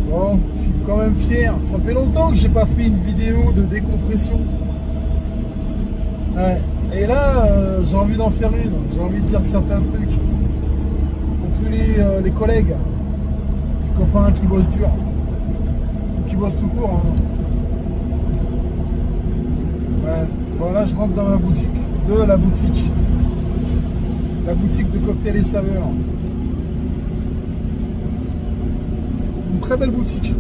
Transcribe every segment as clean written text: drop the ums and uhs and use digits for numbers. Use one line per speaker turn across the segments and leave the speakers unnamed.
Bon, je suis quand même fier. Ça fait longtemps que j'ai pas fait une vidéo de décompression. Ouais. Et là, j'ai envie d'en faire une. J'ai envie de dire certains trucs. Pour tous les collègues, les copains qui bossent dur. Ou qui bossent tout court. Hein. Ouais. Bon, là, je rentre dans ma boutique. La boutique. La boutique de cocktails et saveurs. Une très belle boutique.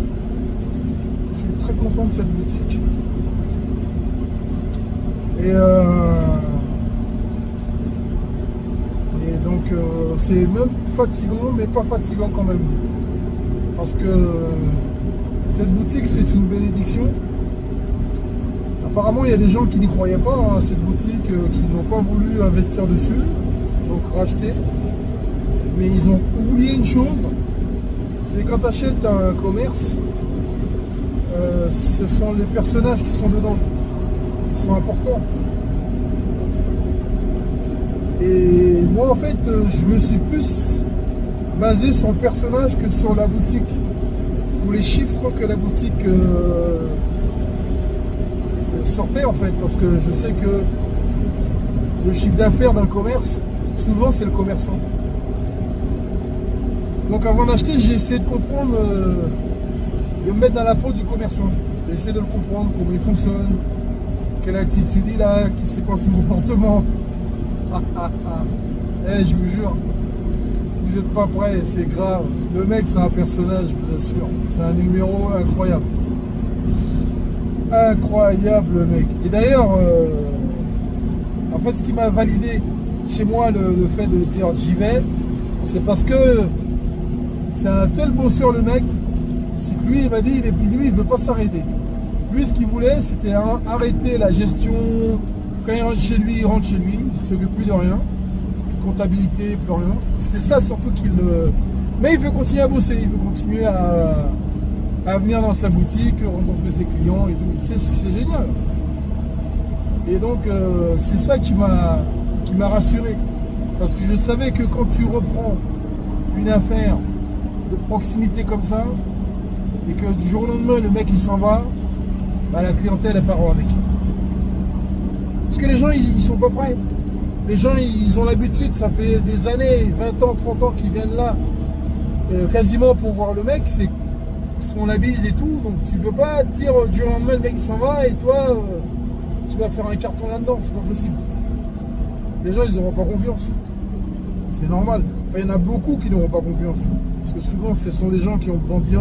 Je suis très content de cette boutique. Et donc c'est même fatigant, mais pas fatigant quand même. Parce que cette boutique, c'est une bénédiction. Apparemment, il y a des gens qui n'y croyaient pas à cette boutique, qui n'ont pas voulu investir dessus, donc racheter. Mais ils ont oublié une chose, c'est quand tu achètes un commerce, ce sont les personnages qui sont dedans, qui sont importants. Et moi, en fait, je me suis plus basé sur le personnage que sur la boutique, ou les chiffres que la boutique sortait, en fait, parce que je sais que le chiffre d'affaires d'un commerce, souvent, c'est le commerçant. Donc avant d'acheter, j'ai essayé de comprendre, de me mettre dans la peau du commerçant. J'ai essayé de le comprendre, comment il fonctionne, quelle attitude il a, c'est quoi son comportement. Je vous jure, vous n'êtes pas prêts, c'est grave. Le mec, c'est un personnage, je vous assure. C'est un numéro incroyable. Incroyable, le mec. Et d'ailleurs, en fait, ce qui m'a validé chez moi le fait de dire j'y vais, c'est parce que c'est un tel bosseur, le mec. C'est que lui, il m'a dit, lui, il veut pas s'arrêter. Lui, ce qu'il voulait, c'était arrêter la gestion. Quand il rentre chez lui, il rentre chez lui. Il ne s'occupe plus de rien. Comptabilité, plus rien. C'était ça surtout qu'il... Mais il veut continuer à bosser. Il veut continuer à venir dans sa boutique, rencontrer ses clients et tout. C'est génial. Et donc, c'est ça qui m'a rassuré. Parce que je savais que quand tu reprends une affaire de proximité comme ça, et que du jour au lendemain, le mec il s'en va, bah, la clientèle elle part avec. Parce que les gens ils sont pas prêts. Les gens ils ont l'habitude, ça fait des années, 20 ans, 30 ans qu'ils viennent là, quasiment pour voir le mec, ils se font la bise et tout, donc tu peux pas dire du jour au lendemain le mec il s'en va et toi tu vas faire un carton là-dedans, c'est pas possible. Les gens ils n'auront pas confiance. C'est normal. Enfin, il y en a beaucoup qui n'auront pas confiance. Parce que souvent, ce sont des gens qui ont grandi